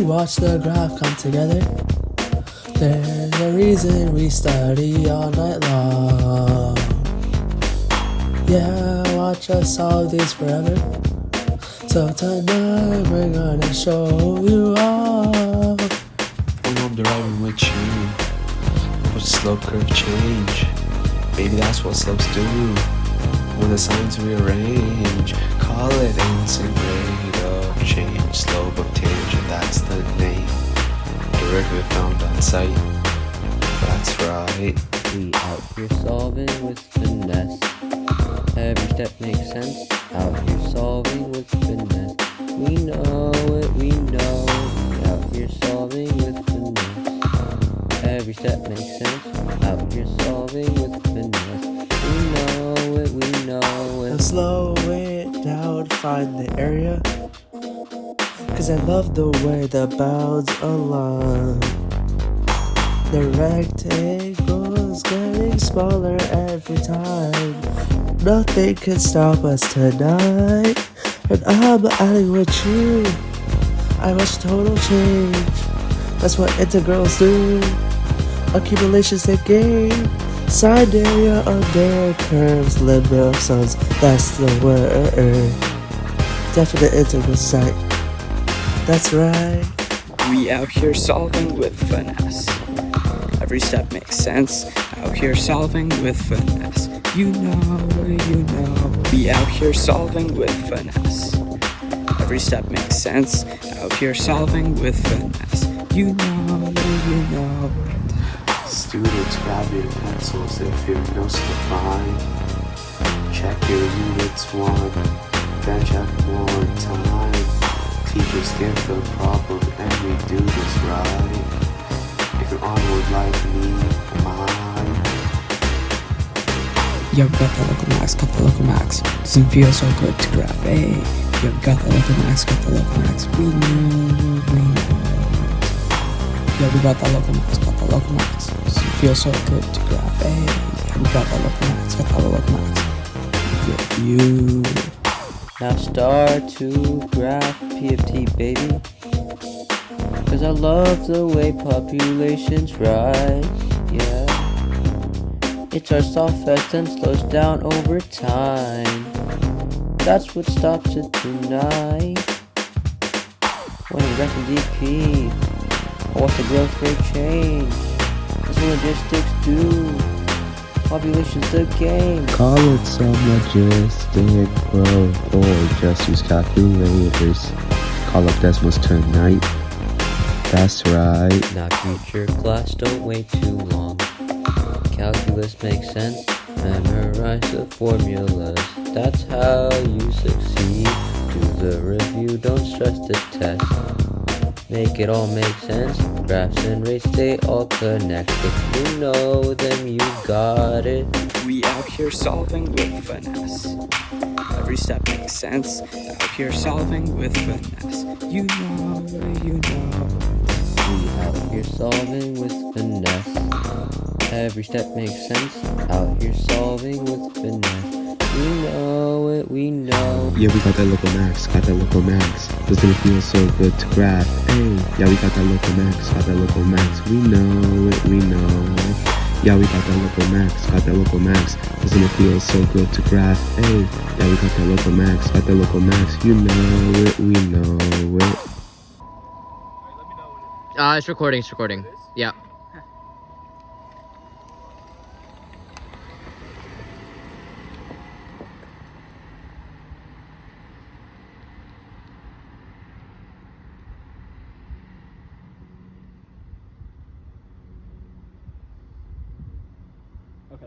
we watch the graph come together. There's a reason we study all night long. Yeah, watch us solve these forever. So tonight we're gonna show you all. When I'm driving with you, watch the slope curve change. Maybe that's what slopes do. When the signs rearrange, call it instant rate of change. Slope of tangent, that's the name. Derivative found on sight. That's right. We out here solving with finesse. Every step makes sense. Out here solving with finesse. We know it, we know it. We out here solving with finesse. Every step makes sense. Out here solving with finesse. We know it, we know And it. slow it down, find the area. Cause I love the way the bounds align. The rectangle's getting smaller every time. Nothing can stop us tonight. And I'm adding with you. I watch total change. That's what integrals do. Accumulations they gain. Sine area under curves, limit of sums. That's the word. Definite integral site. That's right. We out here solving with finesse. Every step makes sense. Out here solving with finesse. You know, you know. We out here solving with finesse. Every step makes sense. Out here solving with finesse. You know, you know. Students, grab your pencils if your notes define. Check your units one, then check more time. Teachers give the problem and we do this right. If you're onward like me, mine. Yo, got the local max, got the local max. Doesn't feel so good to grab A. Yo, got the local max, got the local max. We know, we know. Yo, we got the local max, got the local max. Doesn't feel so good to grab A. Yeah, we got the local max, got the local max. Yo, you. Now start to graph PFT, baby. Cause I love the way populations rise, yeah. It starts off fast and slows down over time. That's what stops it tonight. When I'm graphing DP, I watch the growth rate change. That's what logistics do. Population's the game. Call it some logistic growth or just use calculators. Call up decimals tonight. That's right. Now future class, don't wait too long. Calculus makes sense. Memorize the formulas. That's how you succeed. Do the review, don't stress the test. Make it all make sense. Graphs and rates, they all connect. If you know them, you got it. We out here solving with finesse. Every step makes sense. Out here solving with finesse. You know, you know. We out here solving with finesse. Every step makes sense. Out here solving with finesse. We know it, we know. Yeah, we got that local max, got that local max. Doesn't it feel so good to graph? Hey, yeah, we got that local max, got that local max. We know it, we know. Yeah, we got that local max, got that local max. Doesn't it feel so good to graph? Hey, yeah, we got that local max, got that local max. You know it, we know it. It's recording, Yeah.